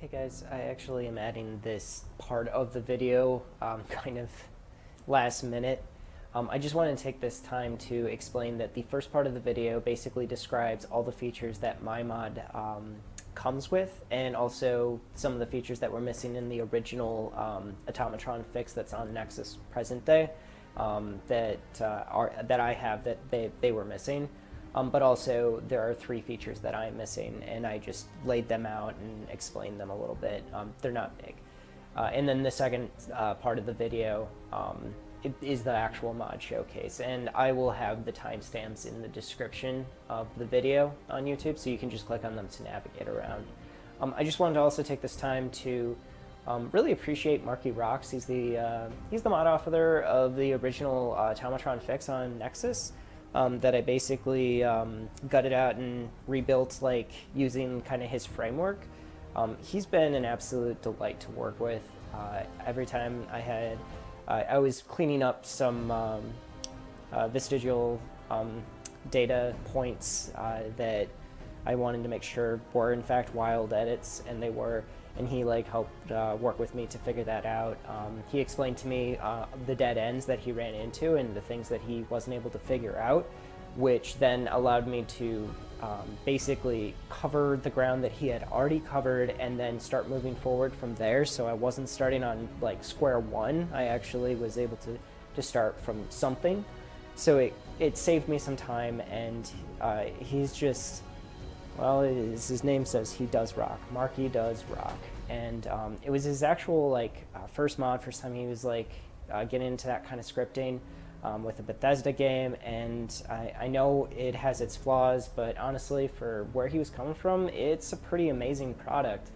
Hey guys, I actually am adding this part of the video kind of last minute. I just want to take this time to explain that the first part of the video basically describes all the features that my mod comes with, and also some of the features that were missing in the original Automatron fix that's on Nexus present day that I have that they were missing. But also there are 3 features that I'm missing, and I just laid them out and explained them a little bit. They're not big. And then the second part of the video is the actual mod showcase, and I will have the timestamps in the description of the video on YouTube, so you can just click on them to navigate around. I just wanted to also take this time to really appreciate Marky Rocks. He's the mod author of the original Automatron fix on Nexus. That I basically gutted out and rebuilt, like using kind of his framework. He's been an absolute delight to work with. Every time I was cleaning up some vestigial data points that I wanted to make sure were in fact wild edits, and they were. And he helped work with me to figure that out. He explained to me the dead ends that he ran into and the things that he wasn't able to figure out, which then allowed me to basically cover the ground that he had already covered and then start moving forward from there. So I wasn't starting on square one. I actually was able to start from something. So it saved me some time, and he's just, well, as his name says, he does rock. Marky does rock. And it was his actual first mod, first time he was getting into that kind of scripting with a Bethesda game. And I know it has its flaws, but honestly, for where he was coming from, it's a pretty amazing product.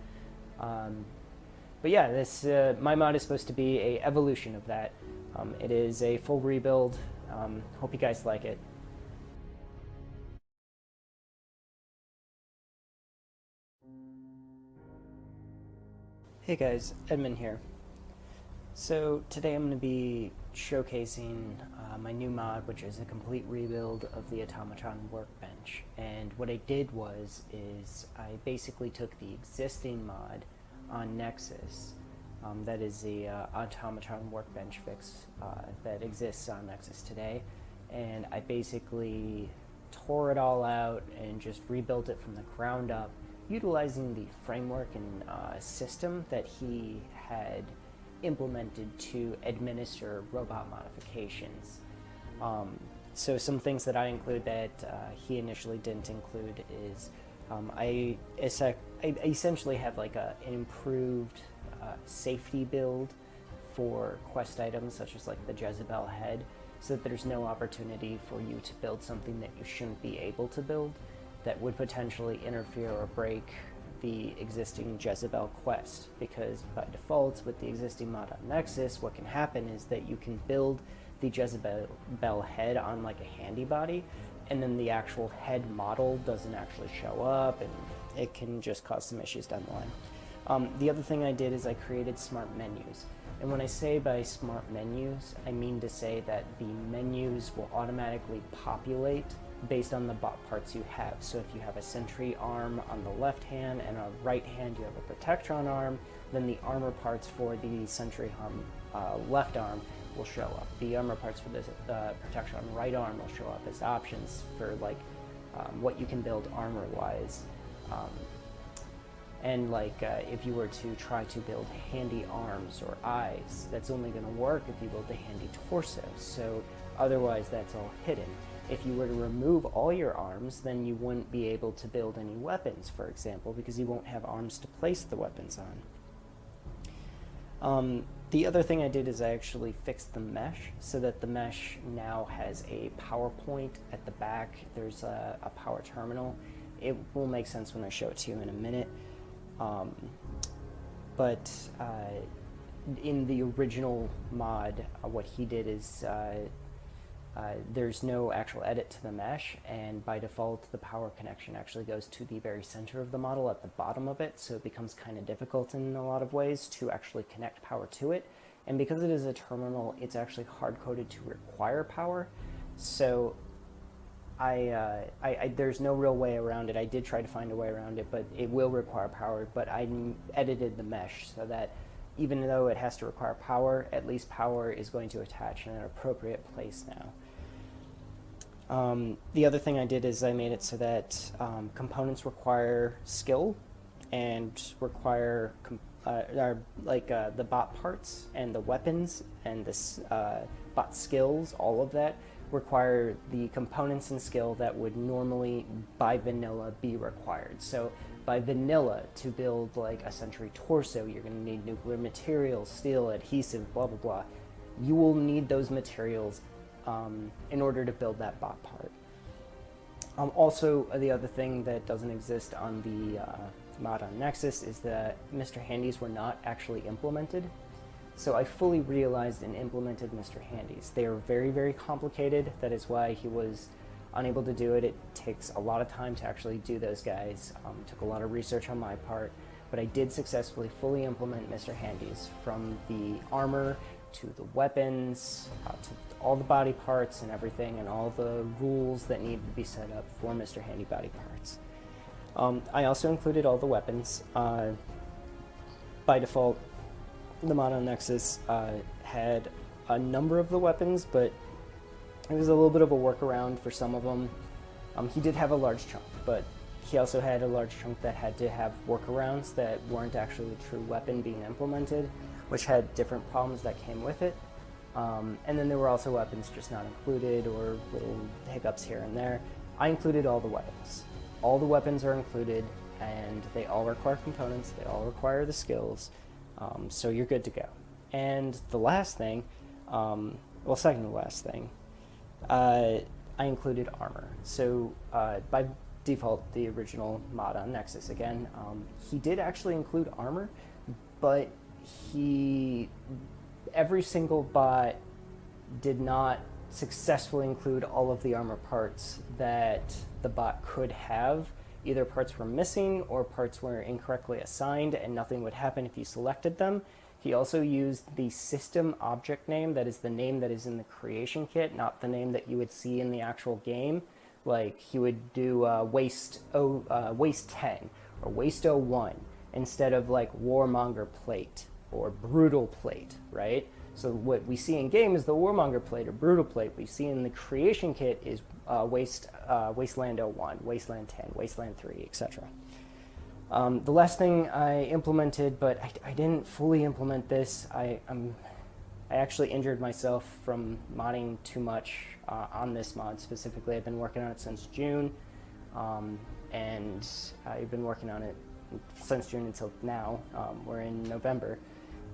But yeah, this my mod is supposed to be a evolution of that. It is a full rebuild. Hope you guys like it. Hey guys, Edmund here. So today I'm going to be showcasing my new mod, which is a complete rebuild of the Automatron Workbench. And what I did is I basically took the existing mod on Nexus, that is the Automatron Workbench fix that exists on Nexus today, and I basically tore it all out and just rebuilt it from the ground up, utilizing the framework and system that he had implemented to administer robot modifications. So some things that I include that he initially didn't include is I essentially have an improved safety build for quest items such as the Jezebel head, so that there's no opportunity for you to build something that you shouldn't be able to build that would potentially interfere or break the existing Jezebel quest, because by default with the existing mod on Nexus, what can happen is that you can build the Jezebel head on a handy body, and then the actual head model doesn't actually show up, and it can just cause some issues down the line. The other thing I did is I created smart menus. And when I say by smart menus, I mean to say that the menus will automatically populate based on the bot parts you have. So if you have a sentry arm on the left hand and on the right hand you have a protectron arm, then the armor parts for the sentry arm left arm will show up. The armor parts for the protectron right arm will show up as options for what you can build armor wise. And if you were to try to build handy arms or eyes, that's only going to work if you build a handy torso. So otherwise that's all hidden. If you were to remove all your arms, then you wouldn't be able to build any weapons, for example, because you won't have arms to place the weapons on. The other thing I did is I actually fixed the mesh so that the mesh now has a power point at the back. There's a power terminal. It will make sense when I show it to you in a minute. But in the original mod, what he did is there's no actual edit to the mesh, and by default the power connection actually goes to the very center of the model at the bottom of it, so it becomes kind of difficult in a lot of ways to actually connect power to it. And because it is a terminal, it's actually hard-coded to require power. So there's no real way around it. I did try to find a way around it, but it will require power. But I edited the mesh so that even though it has to require power, at least power is going to attach in an appropriate place now. The other thing I did is I made it so that components require skill and require the bot parts and the weapons and the bot skills, all of that require the components and skill that would normally by vanilla be required. So by vanilla, to build like a sentry torso, you're going to need nuclear materials, steel, adhesive, blah blah blah. You will need those materials in order to build that bot part. Also, the other thing that doesn't exist on the mod on Nexus is that Mr. Handys were not actually implemented. So I fully realized and implemented Mr. Handys. They are very, very complicated. That is why he was unable to do it. It takes a lot of time to actually do those guys. Took a lot of research on my part, but I did successfully fully implement Mr. Handys, from the armor to the weapons, to all the body parts and everything, and all the rules that need to be set up for Mr. Handy body parts. I also included all the weapons. By default, the mod on Nexus had a number of the weapons, but it was a little bit of a workaround for some of them. He did have a large chunk, but he also had a large chunk that had to have workarounds that weren't actually the true weapon being implemented, which had different problems that came with it. And then there were also weapons just not included, or little hiccups here and there. I included all the weapons. All the weapons are included, and they all require components, they all require the skills, so you're good to go. And the last thing, second to last thing, I included armor. So by default, the original mod on Nexus, again, he did actually include armor, but every single bot did not successfully include all of the armor parts that the bot could have. Either parts were missing or parts were incorrectly assigned and nothing would happen if you selected them. He also used the system object name, that is the name that is in the creation kit, not the name that you would see in the actual game. Like he would do waste 10 or waste 01 instead of like warmonger plate or brutal plate, right? So what we see in game is the warmonger plate or brutal plate. What we see in the creation kit is wasteland 01, wasteland 10, wasteland 3, etc. The last thing I implemented, but I didn't fully implement this. I actually injured myself from modding too much on this mod specifically. I've been working on it since June, and I've been working on it since June until now. We're in November.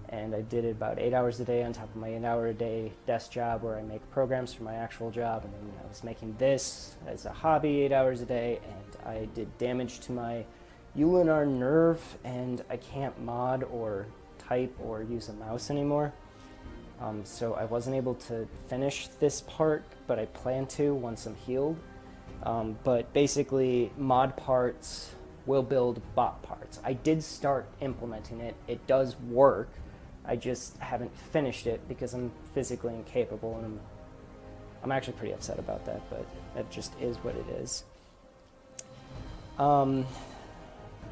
And I did it about 8 hours a day on top of my 8-hour-a-day desk job where I make programs for my actual job. And then I was making this as a hobby 8 hours a day, and I did damage to my ulnar nerve, and I can't mod or type or use a mouse anymore. So I wasn't able to finish this part, but I plan to once I'm healed. But basically, mod parts will build bot parts. I did start implementing it. It does work. I just haven't finished it because I'm physically incapable, and I'm actually pretty upset about that, but that just is what it is. And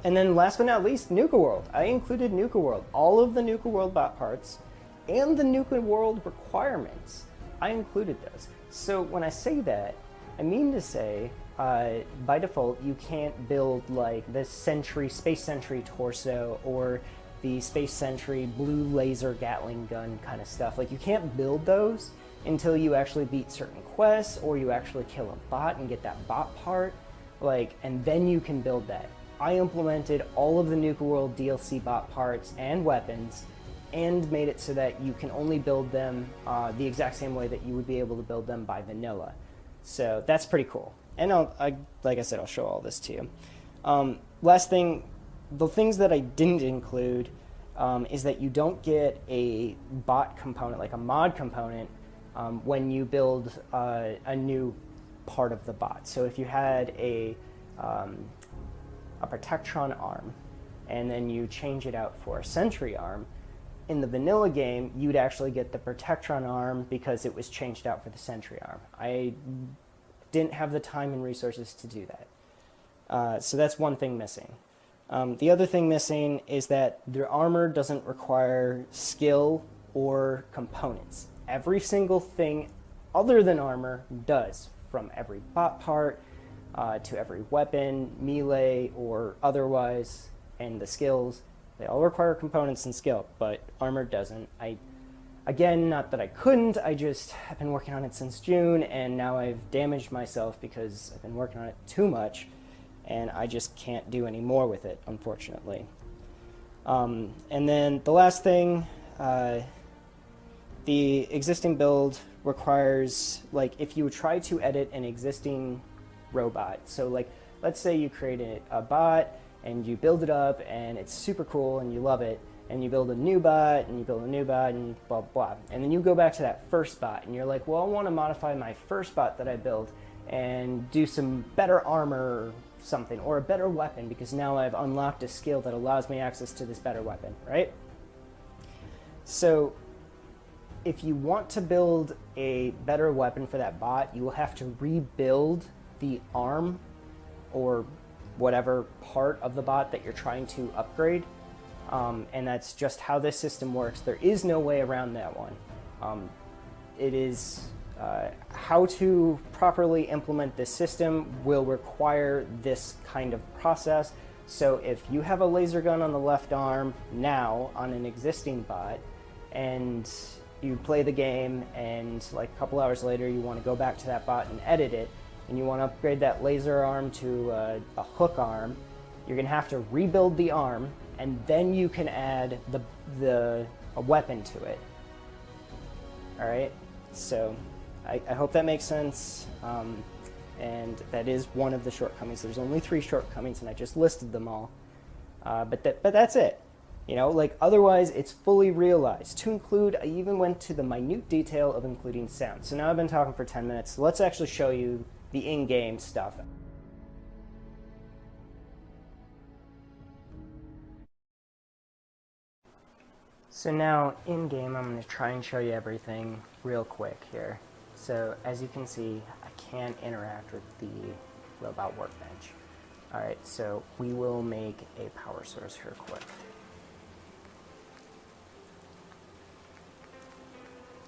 then last but not least, Nuka World. I included Nuka World. All of the Nuka World bot parts and the Nuka World requirements, I included those. So when I say that, I mean to say, by default, you can't build like the Space Sentry torso or the Space Sentry blue laser Gatling gun kind of stuff. Like, you can't build those until you actually beat certain quests or you actually kill a bot and get that bot part, and then you can build that. I implemented all of the Nuka World DLC bot parts and weapons and made it so that you can only build them the exact same way that you would be able to build them by vanilla. So that's pretty cool. And like I said, I'll show all this to you. Last thing, the things that I didn't include is that you don't get a bot component, like a mod component, when you build a new part of the bot. So if you had a Protectron arm, and then you change it out for a Sentry arm, in the vanilla game, you'd actually get the Protectron arm because it was changed out for the Sentry arm. didn't have the time and resources to do that. So that's one thing missing. The other thing missing is that their armor doesn't require skill or components. Every single thing other than armor does, from every bot part to every weapon, melee or otherwise, and the skills. They all require components and skill, but armor doesn't. Again, not that I couldn't, I just have been working on it since June, and now I've damaged myself because I've been working on it too much, and I just can't do any more with it, unfortunately. And then the last thing, the existing build requires, like, if you try to edit an existing robot, so like, let's say you created a bot, and you build it up, and it's super cool, and you love it, and you build a new bot, and you build a new bot, and blah, blah. And then you go back to that first bot, and you're like, well, I want to modify my first bot that I built and do some better armor or something, or a better weapon, because now I've unlocked a skill that allows me access to this better weapon, right? So if you want to build a better weapon for that bot, you will have to rebuild the arm or whatever part of the bot that you're trying to upgrade. And that's just how this system works. There is no way around that one. It is how to properly implement this system will require this kind of process. So if you have a laser gun on the left arm now on an existing bot, and you play the game, and like a couple hours later you want to go back to that bot and edit it, and you want to upgrade that laser arm to a hook arm, you're going to have to rebuild the arm, and then you can add a weapon to it. All right, so I hope that makes sense, and that is one of the shortcomings. There's only 3 shortcomings, and I just listed them all, but that's it. You know, like, otherwise it's fully realized. To include, I even went to the minute detail of including sound. So now I've been talking for 10 minutes, so let's actually show you the in-game stuff. So now, in-game, I'm going to try and show you everything real quick here. So, as you can see, I can interact with the Robot Workbench. Alright, so we will make a power source here quick.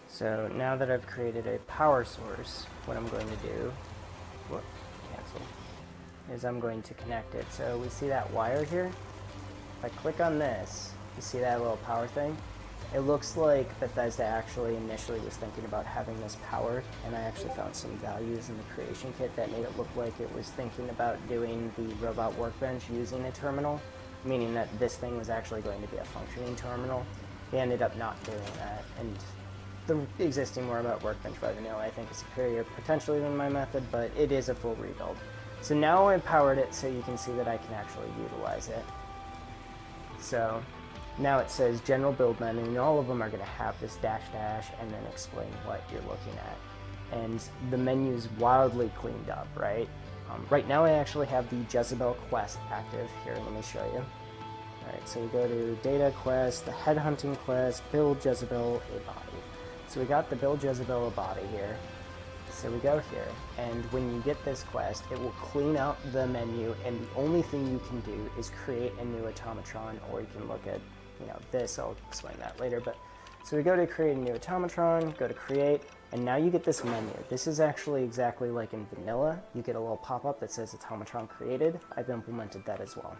So now that I've created a power source, what I'm going to do, cancel, is I'm going to connect it. So we see that wire here? If I click on this, you see that little power thing? It looks like Bethesda actually initially was thinking about having this powered, and I actually found some values in the creation kit that made it look like it was thinking about doing the Robot Workbench using a terminal, meaning that this thing was actually going to be a functioning terminal. They ended up not doing that, and the existing Robot Workbench by vanilla I think is superior potentially than my method, but it is a full rebuild. So now I've powered it so you can see that I can actually utilize it. So now it says general build menu, and all of them are going to have this dash and then explain what you're looking at. And the menu's wildly cleaned up, right? Right now I actually have the Jezebel quest active. Here, let me show you. Alright, so we go to data quest, the headhunting quest, build Jezebel a body. So we got the build Jezebel a body here. So we go here, and when you get this quest, it will clean out the menu, and the only thing you can do is create a new automatron, or you can look at, this. I'll explain that later. But so we go to create a new automatron, go to create, and now you get this menu. This is actually exactly like in vanilla. You get a little pop-up that says automatron created. I've implemented that as well.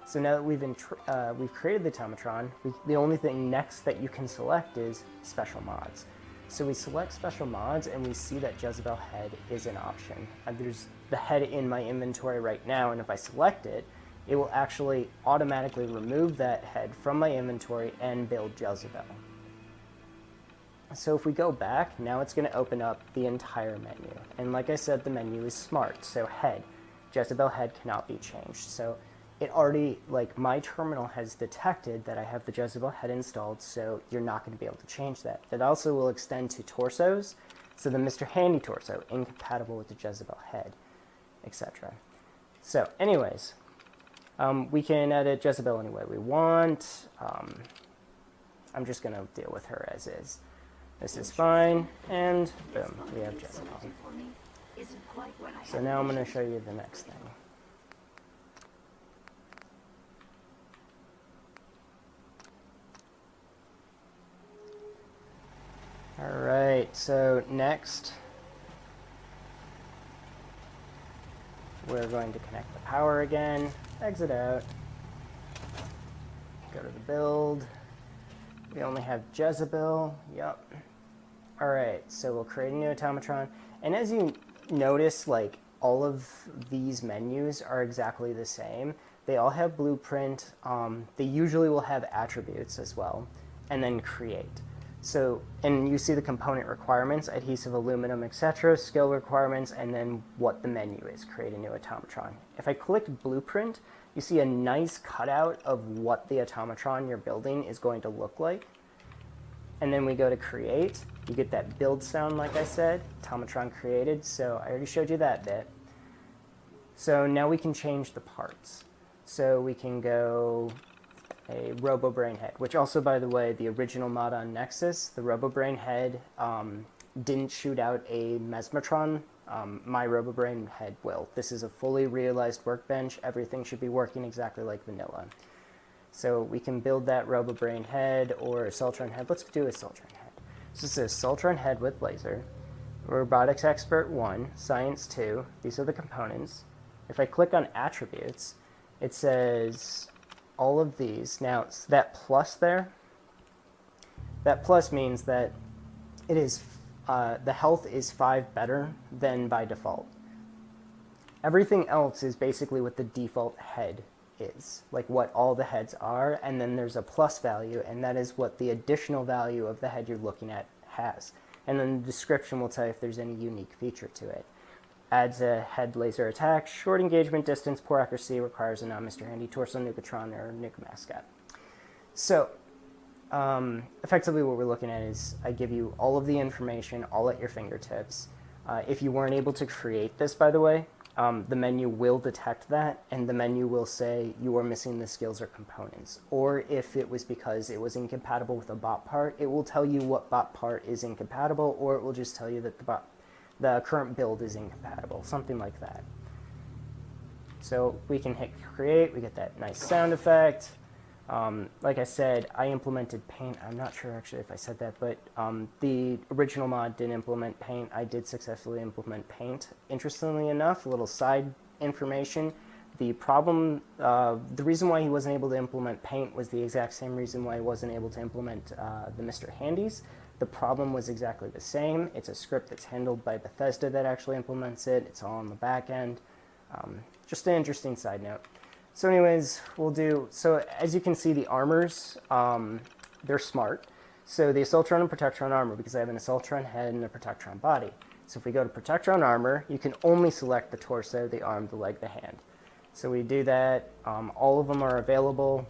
So now that we've created the automatron, the only thing next that you can select is special mods. So we select special mods, and we see that Jezebel head is an option. There's the head in my inventory right now, and if I select it, it will actually automatically remove that head from my inventory and build Jezebel. So if we go back, now it's going to open up the entire menu. And like I said, the menu is smart. So head, Jezebel head cannot be changed. So it already, like, my terminal has detected that I have the Jezebel head installed, so you're not going to be able to change that. That also will extend to torsos, so the Mr. Handy torso, incompatible with the Jezebel head, etc. So, anyways, we can edit Jezebel any way we want. I'm just going to deal with her as is. This is fine, and boom, we have Jezebel. So now I'm going to show you the next thing. Alright, so next we're going to connect the power again, exit out, go to the build. We only have Jezebel, yep. Alright, so we'll create a new automatron. And as you notice, like, all of these menus are exactly the same. They all have blueprint. They usually will have attributes as well, and then create. So, and you see the component requirements, adhesive, aluminum, etc., skill requirements, and then what the menu is, create a new automatron. If I click blueprint, you see a nice cutout of what the automatron you're building is going to look like. And then we go to create. You get that build sound, like I said, automatron created. So I already showed you that bit. So now we can change the parts. So we can go a RoboBrain head, which also, by the way, the original mod on Nexus, the RoboBrain head didn't shoot out a Mesmatron. My RoboBrain head will. This is a fully realized workbench. Everything should be working exactly like vanilla. So we can build that RoboBrain head or a Soltron head. Let's do a Soltron head. So this is Soltron head with laser, Robotics Expert 1, Science 2. These are the components. If I click on attributes, it says all of these. Now, that plus there, that plus means that it is the health is 5 better than by default. Everything else is basically what the default head is, like what all the heads are, and then there's a plus value, and that is what the additional value of the head you're looking at has. And then the description will tell you if there's any unique feature to it. Adds a head laser attack, short engagement distance, poor accuracy, requires a non-Mr. Handy torso Nucatron or Nuke mascot. So effectively what we're looking at is I give you all of the information all at your fingertips. If you weren't able to create this, by the way, the menu will detect that, and the menu will say you are missing the skills or components. Or if it was because it was incompatible with a bot part, it will tell you what bot part is incompatible, or it will just tell you that the current build is incompatible, something like that. So we can hit create, we get that nice sound effect. Like I said, I implemented paint. I'm not sure actually if I said that, but the original mod didn't implement paint. I did successfully implement paint. Interestingly enough, a little side information, the reason why he wasn't able to implement paint was the exact same reason why he wasn't able to implement the Mr. Handies. The problem was exactly the same. It's a script that's handled by Bethesda that actually implements it. It's all on the back end. Just an interesting side note. So anyways, so as you can see, the armors, they're smart. So the Assaultron and Protectron armor, because I have an Assaultron head and a Protectron body. So if we go to Protectron armor, you can only select the torso, the arm, the leg, the hand. So we do that. All of them are available.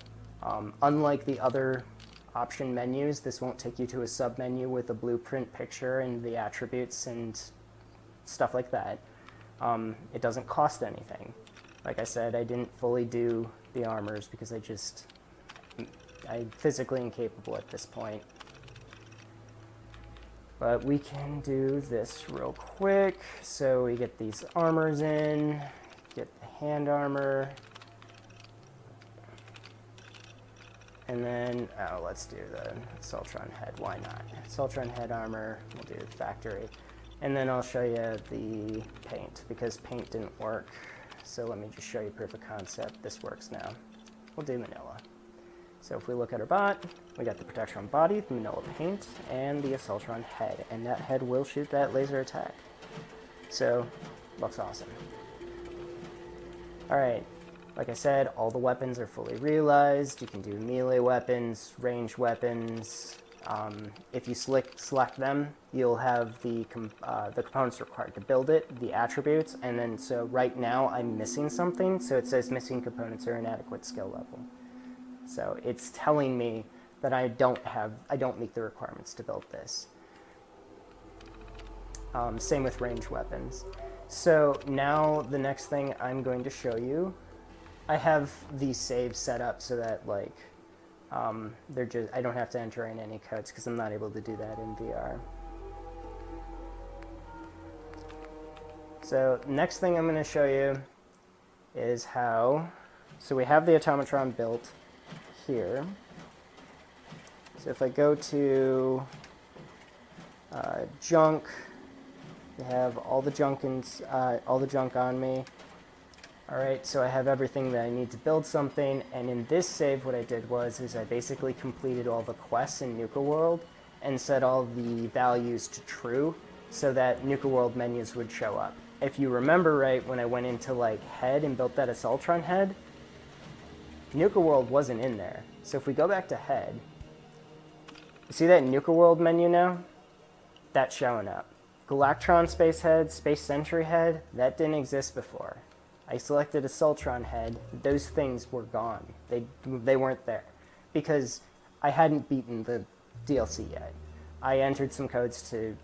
Unlike the other option menus, this won't take you to a sub-menu with a blueprint picture and the attributes and stuff like that. It doesn't cost anything. Like I said, I didn't fully do the armors because I'm physically incapable at this point. But we can do this real quick. So we get these armors in, get the hand armor, and then, let's do the Soltron head, why not? Soltron head armor, we'll do factory. And then I'll show you the paint, because paint didn't work. So let me just show you proof of concept. This works now. We'll do Manila. So if we look at our bot, we got the Protectron body, the Manila paint, and the Assaultron head. And that head will shoot that laser attack. So, looks awesome. Alright, like I said, all the weapons are fully realized. You can do melee weapons, ranged weapons. If you select them, you'll have the components required to build it, the attributes, and then so right now I'm missing something, so it says missing components or inadequate skill level. So it's telling me that I don't meet the requirements to build this. Same with ranged weapons. So now the next thing I'm going to show you, I have these saves set up so that like I don't have to enter in any codes because I'm not able to do that in VR. So next thing I'm going to show you is how, so we have the Automatron built here. So if I go to junk, we have all the junk on me. All right, so I have everything that I need to build something, and in this save what I did was I basically completed all the quests in Nuka World and set all the values to true so that Nuka World menus would show up. If you remember right, when I went into like head and built that Assaultron head, Nuka World wasn't in there. So if we go back to head, you see that Nuka World menu now? That's showing up. Galactron Space Head, Space Sentry Head, that didn't exist before. I selected Assaultron Head, those things were gone. They weren't there because I hadn't beaten the DLC yet. I entered some codes to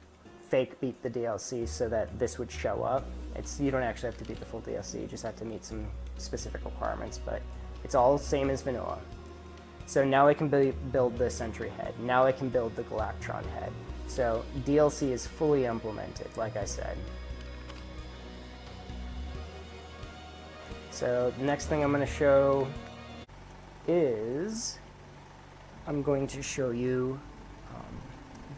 fake beat the DLC so that this would show up. You don't actually have to beat the full DLC, you just have to meet some specific requirements, but it's all the same as vanilla. So now I can build the Sentry Head. Now I can build the Galactron Head. So DLC is fully implemented, like I said. So the next thing I'm going to show is I'm going to show you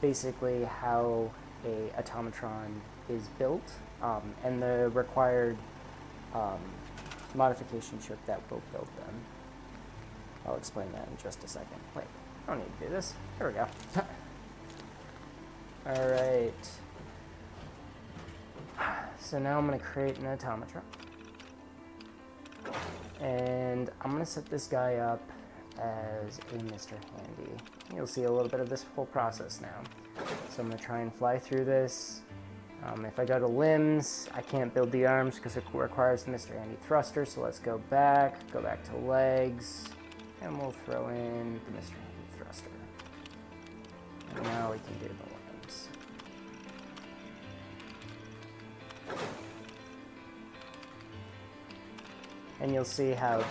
basically how a Automatron is built and the required modification chip that will build them. I'll explain that in just a second. Wait, I don't need to do this. There we go. All right. So now I'm going to create an Automatron. And I'm going to set this guy up as a Mr. Handy. You'll see a little bit of this whole process now. So I'm going to try and fly through this. If I go to limbs, I can't build the arms because it requires the Mr. Handy thruster. So let's go back to legs, and we'll throw in the Mr. Handy thruster. And now we can do the limbs. And you'll see how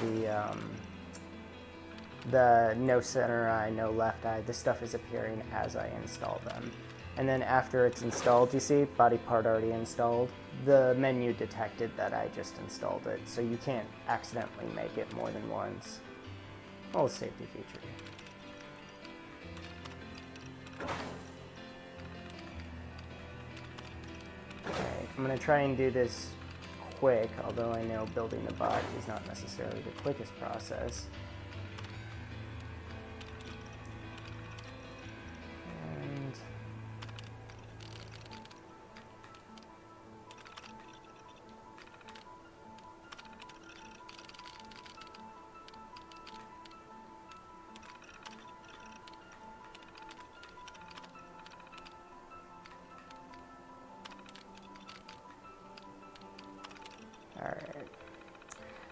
the no center eye, no left eye, this stuff is appearing as I install them. And then after it's installed, you see, body part already installed, the menu detected that I just installed it, so you can't accidentally make it more than once. Oh, safety feature. Alright, I'm going to try and do this quick, although I know building the bot is not necessarily the quickest process. Alright,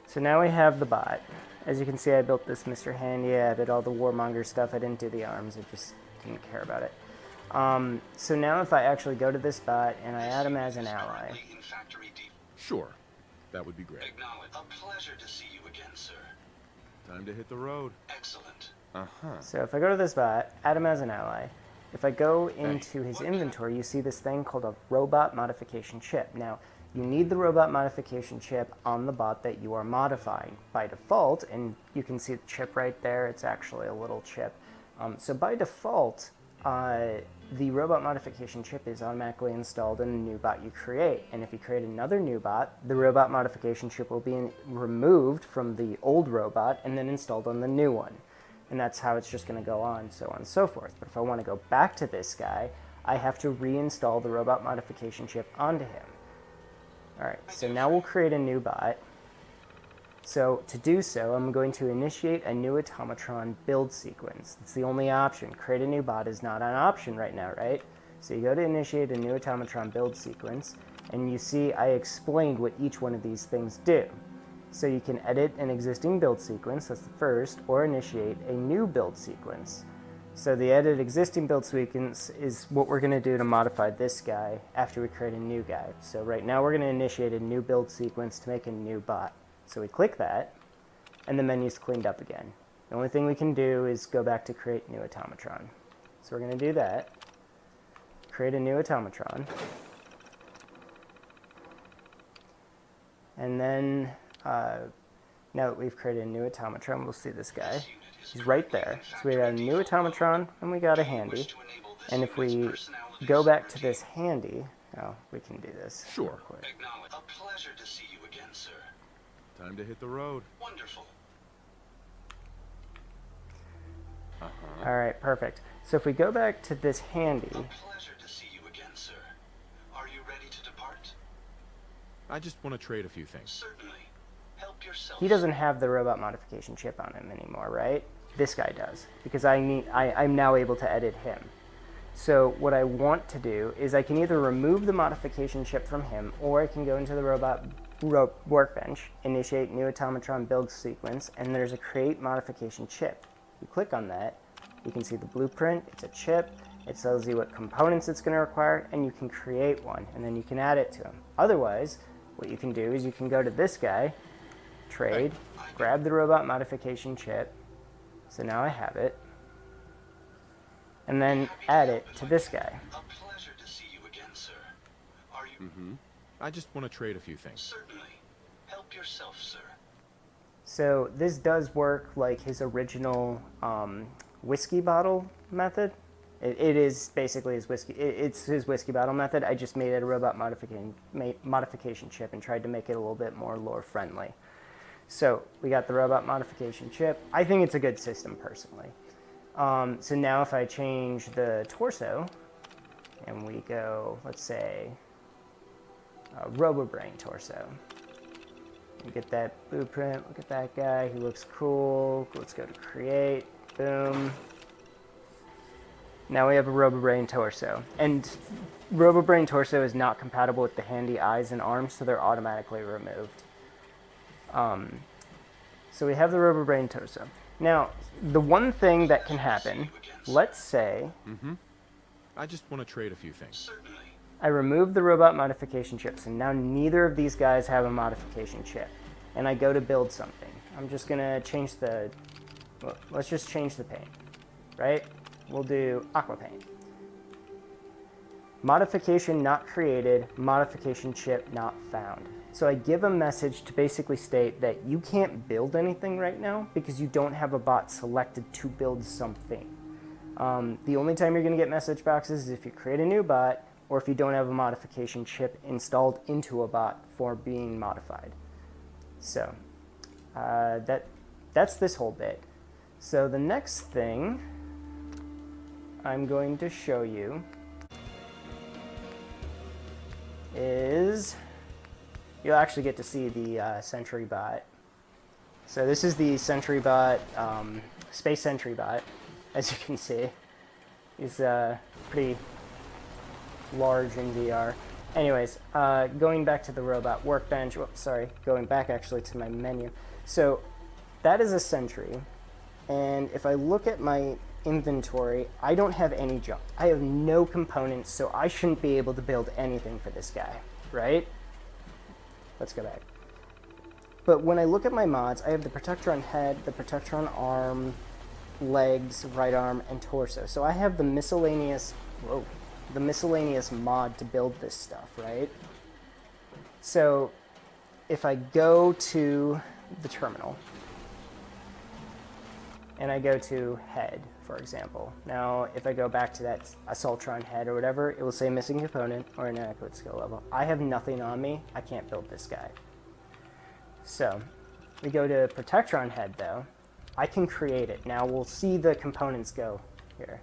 so now we have the bot. As you can see, I built this Mr. Handy, I added all the Warmonger stuff, I didn't do the arms, I just didn't care about it. So now if I actually go to this bot and I add him as an ally. Sure, that would be great. Acknowledge. A pleasure to see you again, sir. Time to hit the road. Excellent. So if I go to this bot, add him as an ally, if I go into his inventory, you see this thing called a robot modification chip. Now, you need the robot modification chip on the bot that you are modifying by default, and you can see the chip right there. It's actually a little chip. So by default, the robot modification chip is automatically installed in a new bot you create. And if you create another new bot, the robot modification chip will be removed from the old robot and then installed on the new one. And that's how it's just going to go on, so on and so forth. But if I want to go back to this guy, I have to reinstall the robot modification chip onto him. Alright, so now we'll create a new bot. So to do so, I'm going to initiate a new Automatron build sequence. It's the only option. Create a new bot is not an option right now, right? So you go to initiate a new Automatron build sequence, and you see I explained what each one of these things do. So you can edit an existing build sequence, that's the first, or initiate a new build sequence. So the edit existing build sequence is what we're going to do to modify this guy after we create a new guy. So right now we're going to initiate a new build sequence to make a new bot. So we click that, and the menu's cleaned up again. The only thing we can do is go back to create new Automatron. So we're going to do that, create a new Automatron. And then, now that we've created a new automatron, we'll see this guy. He's right there. So we got a new automatron, and we got a handy. And if we go back to this handy, oh, we can do this Sure. real quick. A pleasure to see you again, sir. Time to hit the road. Wonderful. All right, perfect. So if we go back to this handy, A pleasure to see you again, sir. Are you ready to depart? I just want to trade a few things. Certainly. Help yourself. he doesn't have the robot modification chip on him anymore, right? This guy does, because I'm now able to edit him. So what I want to do is I can either remove the modification chip from him, or I can go into the robot workbench, initiate new automatron build sequence, and there's a create modification chip. You click on that, you can see the blueprint, it's a chip, it tells you what components it's going to require, and you can create one, and then you can add it to him. Otherwise, what you can do is you can go to this guy, trade, grab the robot modification chip, so now I have it, and then add it to this guy. A pleasure to see you again, sir. Are you? I just want to trade a few things. Certainly. Help yourself, sir. So this does work like his original whiskey bottle method. It is basically his whiskey. It's his whiskey bottle method. I just made it a robot modification chip and tried to make it a little bit more lore friendly. So we got the robot modification chip. I think it's a good system personally. So now if I change the torso and we go, let's say, RoboBrain torso. You get that blueprint, look at that guy, he looks cool. Let's go to create, boom. Now we have a RoboBrain torso. And RoboBrain torso is not compatible with the handy eyes and arms, so they're automatically removed. So we have the RoboBrain torso. Now, the one thing that can happen, let's say I just want to trade a few things. Certainly. I remove the robot modification chips, and now neither of these guys have a modification chip. And I go to build something. I'm just gonna change the, well, let's just change the paint, right? We'll do aqua paint. Modification not created, modification chip not found. So I give a message to basically state that you can't build anything right now because you don't have a bot selected to build something. The only time you're gonna get message boxes is if you create a new bot, or if you don't have a modification chip installed into a bot for being modified. So that's this whole bit. So the next thing I'm going to show you is, you'll actually get to see the Sentry bot. So this is the Sentry bot, Space Sentry bot, as you can see. He's pretty large in VR. Anyways, going back to the robot workbench, going back actually to my menu. So that is a Sentry, and if I look at my inventory, I don't have any junk. I have no components, so I shouldn't be able to build anything for this guy, right? Let's go back. But when I look at my mods, I have the Protectron head, the Protectron arm, legs, right arm, and torso. So I have the miscellaneous mod to build this stuff, right? So if I go to the terminal and I go to head, for example. Now, if I go back to that Assaultron head or whatever, it will say missing component or inadequate skill level. I have nothing on me. I can't build this guy. So we go to Protectron head though. I can create it. Now we'll see the components go here.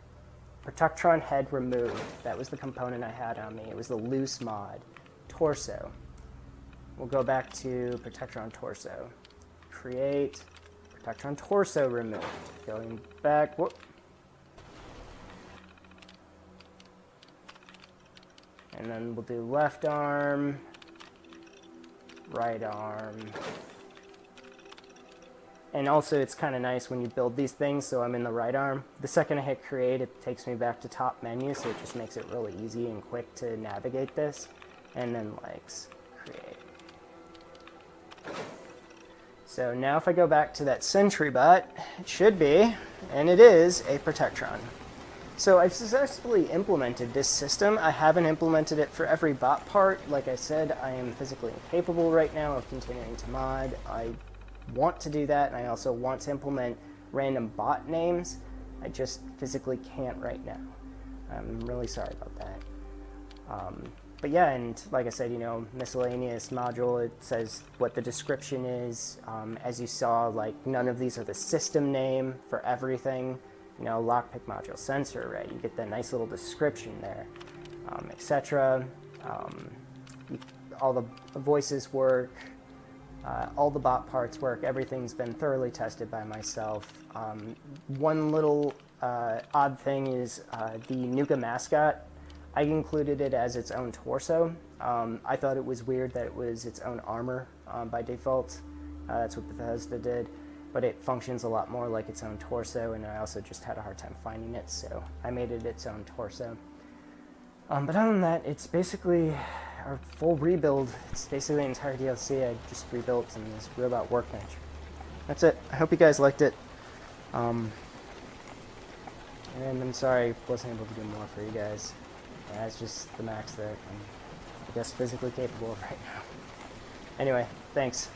Protectron head removed. That was the component I had on me. It was the loose mod. Torso. We'll go back to Protectron torso. Create. Protectron torso removed. Going back. Whoop. And then we'll do left arm, right arm. And also it's kind of nice when you build these things, so I'm in the right arm. The second I hit create, it takes me back to top menu, so it just makes it really easy and quick to navigate this. And then legs, create. So now if I go back to that Sentry bot, it should be, and it is, a Protectron. So I've successfully implemented this system. I haven't implemented it for every bot part. Like I said, I am physically incapable right now of continuing to mod. I want to do that, and I also want to implement random bot names. I just physically can't right now. I'm really sorry about that. But yeah, and like I said, miscellaneous module, it says what the description is. As you saw, like, none of these are the system name for everything. Lockpick module sensor, right? You get that nice little description there, etc. All the voices work, all the bot parts work. Everything's been thoroughly tested by myself. One little odd thing is the Nuka mascot. I included it as its own torso. I thought it was weird that it was its own armor by default. That's what Bethesda did. But it functions a lot more like its own torso, and I also just had a hard time finding it, so I made it its own torso. But other than that, it's basically a full rebuild. It's basically the entire DLC I just rebuilt in this Robot Workbench. That's it. I hope you guys liked it. And I'm sorry I wasn't able to do more for you guys. That's just the max that I'm, I guess, physically capable of right now. Anyway, thanks.